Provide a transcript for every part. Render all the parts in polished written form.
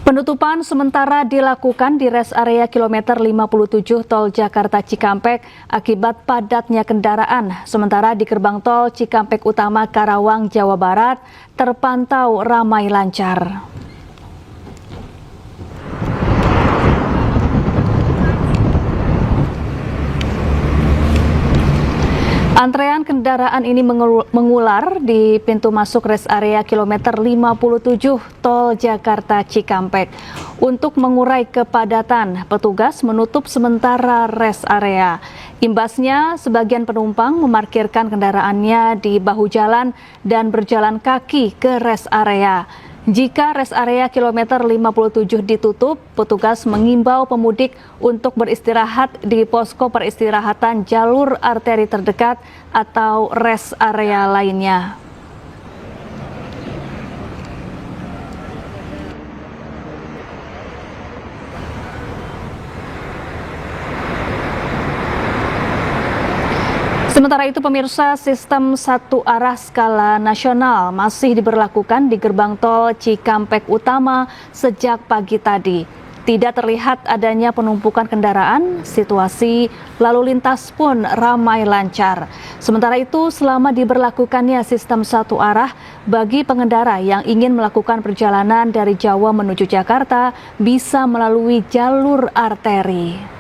Penutupan sementara dilakukan di res area kilometer 57 Tol Jakarta Cikampek akibat padatnya kendaraan. Sementara di gerbang tol Cikampek Utama Karawang, Jawa Barat terpantau ramai lancar. Antrean kendaraan ini mengular di pintu masuk res area kilometer 57 Tol Jakarta Cikampek. Untuk mengurai kepadatan, petugas menutup sementara res area. Imbasnya, sebagian penumpang memarkirkan kendaraannya di bahu jalan dan berjalan kaki ke res area. Jika res area kilometer 57 ditutup, petugas mengimbau pemudik untuk beristirahat di posko peristirahatan jalur arteri terdekat atau res area lainnya. Sementara itu pemirsa, sistem satu arah skala nasional masih diberlakukan di gerbang tol Cikampek Utama sejak pagi tadi. Tidak terlihat adanya penumpukan kendaraan, situasi lalu lintas pun ramai lancar. Sementara itu, selama diberlakukannya sistem satu arah, bagi pengendara yang ingin melakukan perjalanan dari Jawa menuju Jakarta bisa melalui jalur arteri.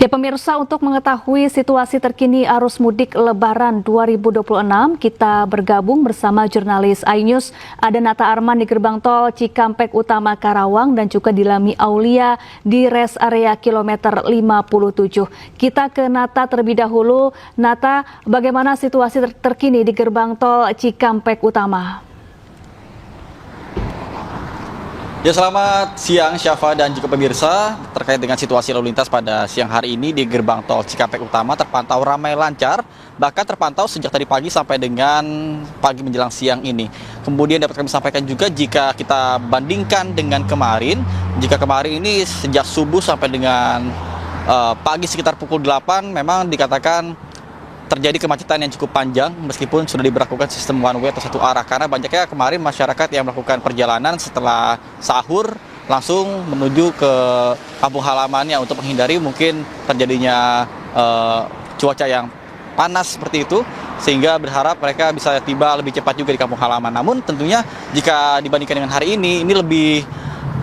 Ya pemirsa, untuk mengetahui situasi terkini arus mudik Lebaran 2026, kita bergabung bersama jurnalis iNews. Ada Nata Arman di gerbang tol Cikampek Utama Karawang dan juga Dilami Aulia di res area kilometer 57. Kita ke Nata terlebih dahulu. Nata, bagaimana situasi terkini di gerbang tol Cikampek Utama? Ya, selamat siang Syafa dan juga pemirsa. Terkait dengan situasi lalu lintas pada siang hari ini di gerbang tol Cikampek Utama terpantau ramai lancar, bahkan terpantau sejak tadi pagi sampai dengan pagi menjelang siang ini. Kemudian dapat kami sampaikan juga jika kita bandingkan dengan kemarin, jika kemarin ini sejak subuh sampai dengan pagi sekitar pukul 8 memang dikatakan terjadi kemacetan yang cukup panjang meskipun sudah diberlakukan sistem one way atau satu arah, karena banyaknya kemarin masyarakat yang melakukan perjalanan setelah sahur langsung menuju ke kampung halamannya untuk menghindari mungkin terjadinya cuaca yang panas seperti itu, sehingga berharap mereka bisa tiba lebih cepat juga di kampung halaman. Namun tentunya jika dibandingkan dengan hari ini lebih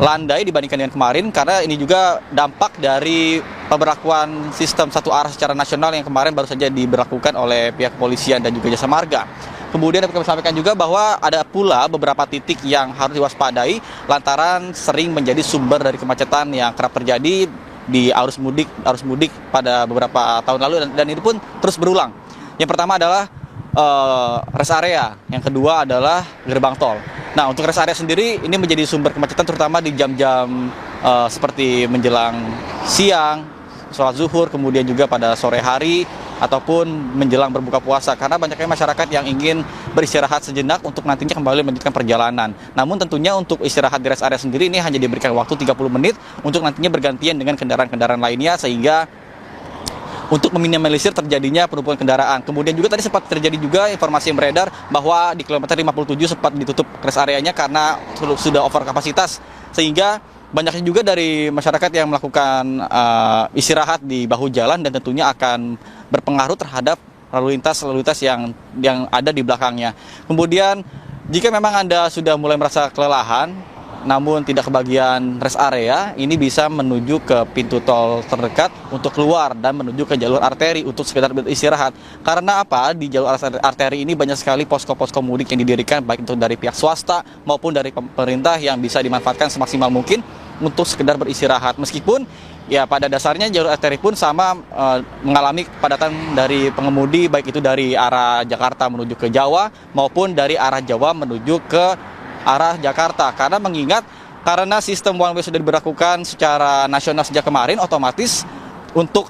landai dibandingkan dengan kemarin, karena ini juga dampak dari pemberlakuan sistem satu arah secara nasional yang kemarin baru saja diberlakukan oleh pihak kepolisian dan juga jasa marga. Kemudian dapat kami sampaikan juga bahwa ada pula beberapa titik yang harus diwaspadai lantaran sering menjadi sumber dari kemacetan yang kerap terjadi di arus mudik pada beberapa tahun lalu, dan itu pun terus berulang. Yang pertama adalah rest area, yang kedua adalah gerbang tol. Nah, untuk rest area sendiri ini menjadi sumber kemacetan terutama di jam-jam seperti menjelang siang, sholat zuhur, kemudian juga pada sore hari ataupun menjelang berbuka puasa, karena banyaknya masyarakat yang ingin beristirahat sejenak untuk nantinya kembali melanjutkan perjalanan. Namun tentunya untuk istirahat di rest area sendiri ini hanya diberikan waktu 30 menit untuk nantinya bergantian dengan kendaraan-kendaraan lainnya, sehingga untuk meminimalisir terjadinya penumpukan kendaraan. Kemudian juga tadi sempat terjadi juga informasi yang beredar bahwa di kilometer 57 sempat ditutup rest areanya karena sudah over kapasitas, sehingga banyaknya juga dari masyarakat yang melakukan istirahat di bahu jalan dan tentunya akan berpengaruh terhadap lalu lintas yang ada di belakangnya. Kemudian jika memang Anda sudah mulai merasa kelelahan namun tidak kebagian rest area, ini bisa menuju ke pintu tol terdekat untuk keluar dan menuju ke jalur arteri untuk sekedar beristirahat. Karena apa? Di jalur arteri ini banyak sekali posko-posko mudik yang didirikan baik itu dari pihak swasta maupun dari pemerintah yang bisa dimanfaatkan semaksimal mungkin untuk sekedar beristirahat. Meskipun ya pada dasarnya jalur arteri pun sama mengalami kepadatan dari pengemudi baik itu dari arah Jakarta menuju ke Jawa maupun dari arah Jawa menuju ke arah Jakarta, karena sistem one way sudah diberlakukan secara nasional sejak kemarin, otomatis untuk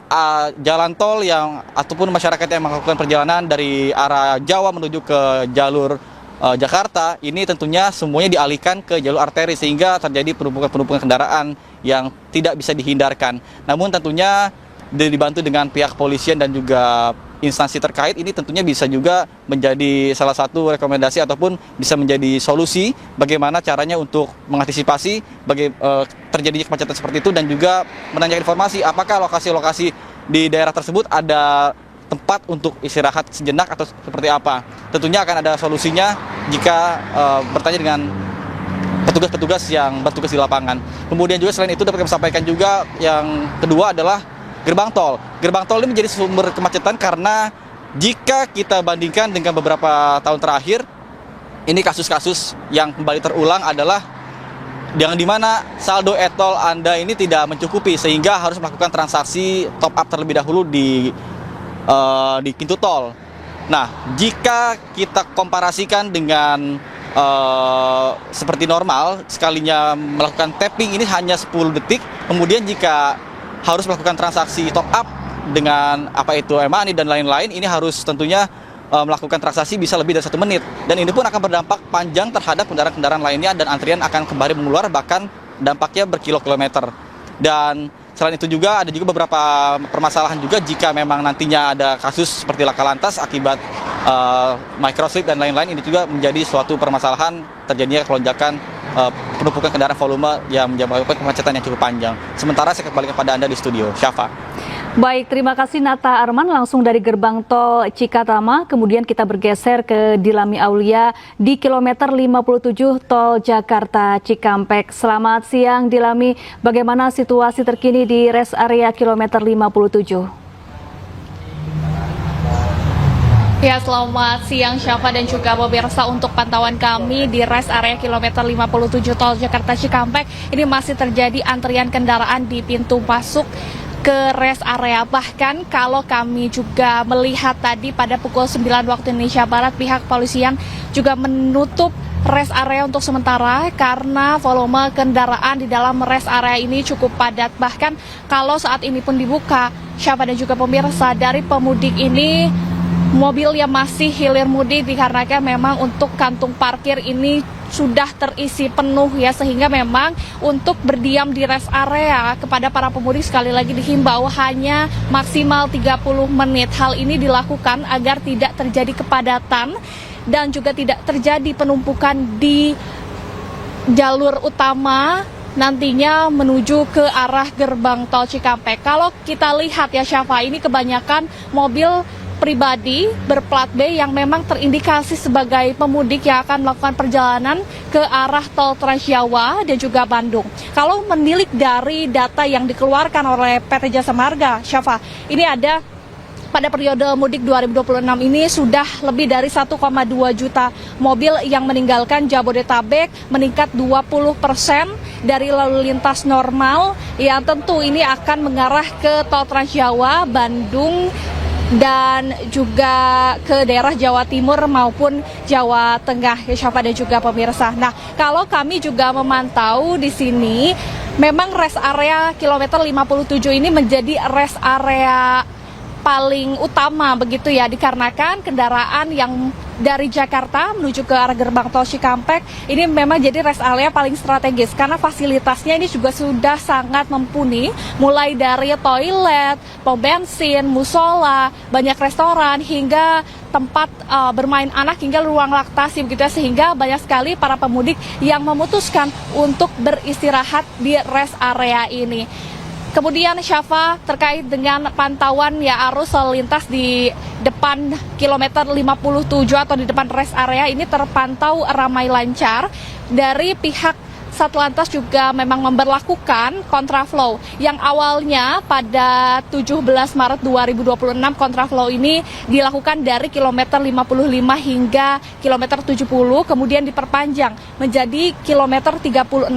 jalan tol yang ataupun masyarakat yang melakukan perjalanan dari arah Jawa menuju ke jalur Jakarta ini tentunya semuanya dialihkan ke jalur arteri, sehingga terjadi penumpukan kendaraan yang tidak bisa dihindarkan. Namun tentunya dibantu dengan pihak kepolisian dan juga instansi terkait ini tentunya bisa juga menjadi salah satu rekomendasi ataupun bisa menjadi solusi bagaimana caranya untuk mengantisipasi terjadinya kemacetan seperti itu, dan juga menanyakan informasi apakah lokasi-lokasi di daerah tersebut ada tempat untuk istirahat sejenak atau seperti apa. Tentunya akan ada solusinya jika bertanya dengan petugas-petugas yang bertugas di lapangan. Kemudian juga selain itu dapat kami sampaikan juga yang kedua adalah gerbang tol. Gerbang tol ini menjadi sumber kemacetan karena jika kita bandingkan dengan beberapa tahun terakhir, ini kasus-kasus yang kembali terulang adalah yang dimana saldo e-tol Anda ini tidak mencukupi sehingga harus melakukan transaksi top up terlebih dahulu di pintu tol. Nah, jika kita komparasikan dengan seperti normal, sekalinya melakukan tapping ini hanya 10 detik, kemudian jika harus melakukan transaksi top up dengan apa itu e-money dan lain-lain, ini harus tentunya melakukan transaksi bisa lebih dari 1 menit, dan ini pun akan berdampak panjang terhadap kendaraan-kendaraan lainnya dan antrian akan kembali mengular, bahkan dampaknya berkilo-kilometer. Dan selain itu juga ada juga beberapa permasalahan juga jika memang nantinya ada kasus seperti laka lantas akibat microslip dan lain-lain, ini juga menjadi suatu permasalahan terjadinya kelonjakan penumpukan kendaraan volume yang menyebabkan kemacetan yang cukup panjang. Sementara saya kembali kepada Anda di studio, Syafa. Baik, terima kasih Nata Arman langsung dari gerbang tol Cikatama. Kemudian kita bergeser ke Dilami Aulia di kilometer 57 tol Jakarta Cikampek. Selamat siang Dilami, bagaimana situasi terkini di rest area kilometer 57? Ya, selamat siang Syafa dan juga pemirsa. Untuk pantauan kami di rest area kilometer 57 tol Jakarta Cikampek, ini masih terjadi antrian kendaraan di pintu masuk ke rest area. Bahkan kalau kami juga melihat tadi pada pukul 9 waktu Indonesia Barat, pihak kepolisian juga menutup rest area untuk sementara karena volume kendaraan di dalam rest area ini cukup padat. Bahkan kalau saat ini pun dibuka, Syafa dan juga pemirsa, dari pemudik ini mobil yang masih hilir mudik dikarenakan memang untuk kantung parkir ini sudah terisi penuh ya, sehingga memang untuk berdiam di rest area kepada para pemudik sekali lagi dihimbau hanya maksimal 30 menit. Hal ini dilakukan agar tidak terjadi kepadatan dan juga tidak terjadi penumpukan di jalur utama nantinya menuju ke arah gerbang tol Cikampek. Kalau kita lihat ya Syafa, ini kebanyakan mobil pribadi berplat B yang memang terindikasi sebagai pemudik yang akan melakukan perjalanan ke arah tol Trans Jawa dan juga Bandung. Kalau menilik dari data yang dikeluarkan oleh PT Jasa Marga, Syafa, ini ada pada periode mudik 2026 ini sudah lebih dari 1,2 juta mobil yang meninggalkan Jabodetabek, meningkat 20% dari lalu lintas normal yang tentu ini akan mengarah ke tol Trans Jawa, Bandung, dan juga ke daerah Jawa Timur maupun Jawa Tengah ya Syafa dan juga pemirsa. Nah, kalau kami juga memantau di sini, memang rest area kilometer 57 ini menjadi rest area paling utama begitu ya, dikarenakan kendaraan yang dari Jakarta menuju ke arah gerbang tol Cikampek ini memang jadi rest area paling strategis karena fasilitasnya ini juga sudah sangat mumpuni, mulai dari toilet, pom bensin, musola, banyak restoran hingga tempat bermain anak hingga ruang laktasi begitu ya, sehingga banyak sekali para pemudik yang memutuskan untuk beristirahat di rest area ini. Kemudian Syafa, terkait dengan pantauan ya arus lalu lintas di depan kilometer 57 atau di depan rest area ini terpantau ramai lancar. Dari pihak Satlantas juga memang memberlakukan kontraflow yang awalnya pada 17 Maret 2026 kontraflow ini dilakukan dari kilometer 55 hingga kilometer 70, kemudian diperpanjang menjadi kilometer 36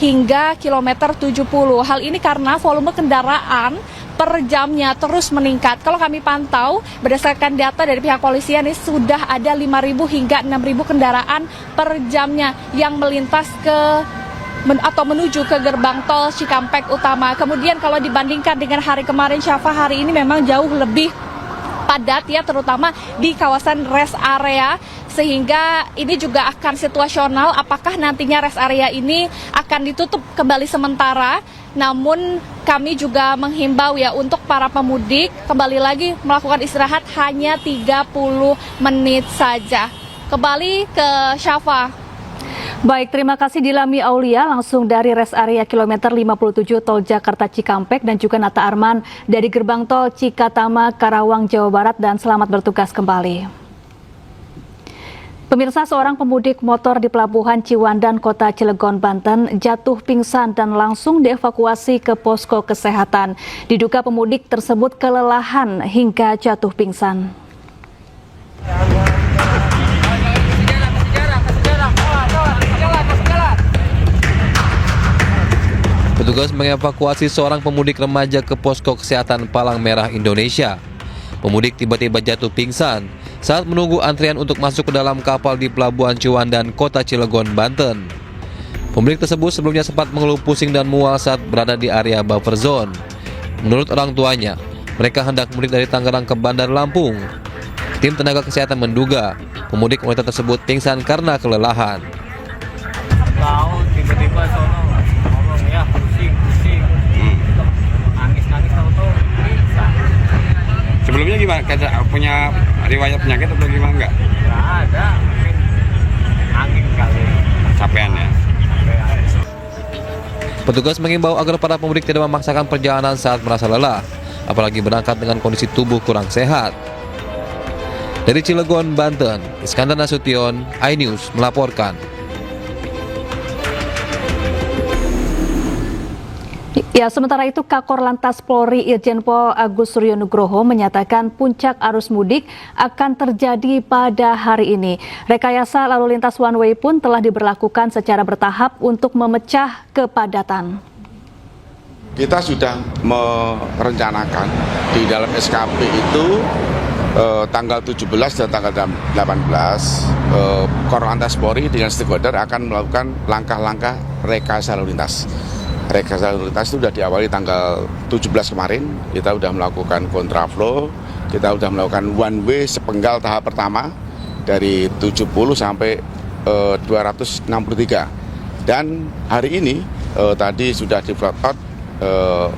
hingga kilometer 70. Hal ini karena volume kendaraan per jamnya terus meningkat. Kalau kami pantau berdasarkan data dari pihak polisian ini sudah ada 5.000 hingga 6.000 kendaraan per jamnya yang melintas atau menuju ke gerbang tol Cikampek utama. Kemudian kalau dibandingkan dengan hari kemarin Syafa, hari ini memang jauh lebih padat ya, terutama di kawasan rest area, sehingga ini juga akan situasional apakah nantinya rest area ini akan ditutup kembali sementara. Namun kami juga menghimbau ya untuk para pemudik kembali lagi melakukan istirahat hanya 30 menit saja. Kembali ke Syafa. Baik, terima kasih Dilami Aulia langsung dari rest area kilometer 57 Tol Jakarta Cikampek dan juga Nata Arman dari gerbang tol Cikatama, Karawang, Jawa Barat, dan selamat bertugas kembali. Pemirsa, seorang pemudik motor di Pelabuhan Ciwandan, Kota Cilegon, Banten jatuh pingsan dan langsung dievakuasi ke posko kesehatan. Diduga pemudik tersebut kelelahan hingga jatuh pingsan. Petugas mengevakuasi seorang pemudik remaja ke posko kesehatan Palang Merah Indonesia. Pemudik tiba-tiba jatuh pingsan saat menunggu antrian untuk masuk ke dalam kapal di Pelabuhan Ciwandan, Kota Cilegon, Banten. Pemudik tersebut sebelumnya sempat mengeluh pusing dan mual saat berada di area buffer zone. Menurut orang tuanya, mereka hendak mudik dari Tangerang ke Bandar Lampung. Tim tenaga kesehatan menduga pemudik wanita tersebut pingsan karena kelelahan. Tahu tiba-tiba sono ngomong ya pusing nangis tahu pingsan. Sebelumnya gimana? Punya riwayat penyakit atau gimana enggak? Nggak ada, mungkin angin kali. Capean ya. Petugas mengimbau agar para pemudik tidak memaksakan perjalanan saat merasa lelah, apalagi berangkat dengan kondisi tubuh kurang sehat. Dari Cilegon, Banten, Iskandar Nasution, iNews melaporkan. Ya, sementara itu Kakor Lantas Polri Irjen Pol Agus Suryo Nugroho menyatakan puncak arus mudik akan terjadi pada hari ini. Rekayasa lalu lintas one way pun telah diberlakukan secara bertahap untuk memecah kepadatan. Kita sudah merencanakan di dalam SKP itu tanggal 17 dan tanggal 18 Korlantas Polri dengan stakeholder akan melakukan langkah-langkah rekayasa lalu lintas. Rekayasa lalu lintas itu sudah diawali tanggal 17 kemarin. Kita sudah melakukan kontraflow, kita sudah melakukan one way sepenggal tahap pertama dari 70 sampai 263. Dan hari ini tadi sudah di flat out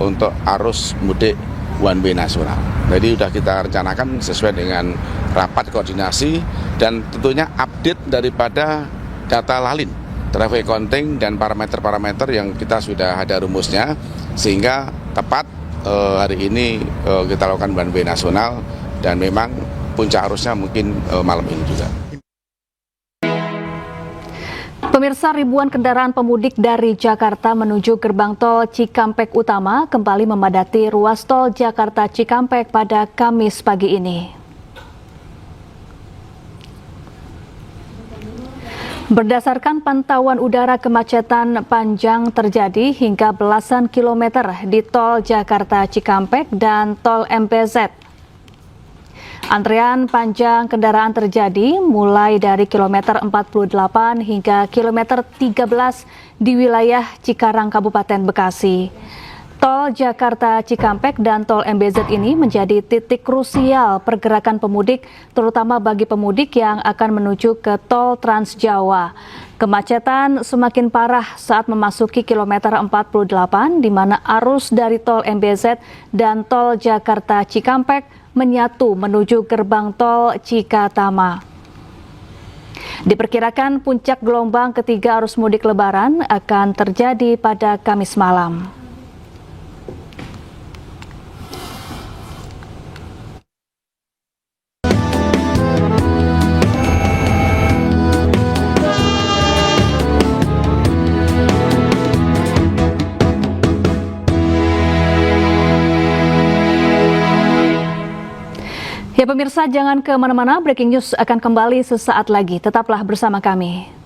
untuk arus mudik one way nasional. Jadi sudah kita rencanakan sesuai dengan rapat koordinasi dan tentunya update daripada data lalin, traffic counting dan parameter-parameter yang kita sudah ada rumusnya, sehingga tepat hari ini kita lakukan one way nasional dan memang puncak arusnya mungkin malam ini juga. Pemirsa, ribuan kendaraan pemudik dari Jakarta menuju gerbang tol Cikampek Utama kembali memadati ruas tol Jakarta Cikampek pada Kamis pagi ini. Berdasarkan pantauan udara, kemacetan panjang terjadi hingga belasan kilometer di tol Jakarta Cikampek dan tol MBZ. Antrean panjang kendaraan terjadi mulai dari kilometer 48 hingga kilometer 13 di wilayah Cikarang, Kabupaten Bekasi. Tol Jakarta Cikampek dan tol MBZ ini menjadi titik krusial pergerakan pemudik, terutama bagi pemudik yang akan menuju ke tol Trans Jawa. Kemacetan semakin parah saat memasuki kilometer 48, di mana arus dari tol MBZ dan tol Jakarta Cikampek menyatu menuju gerbang tol Cikatama. Diperkirakan puncak gelombang ketiga arus mudik Lebaran akan terjadi pada Kamis malam. Ya pemirsa, jangan kemana-mana, breaking news akan kembali sesaat lagi. Tetaplah bersama kami.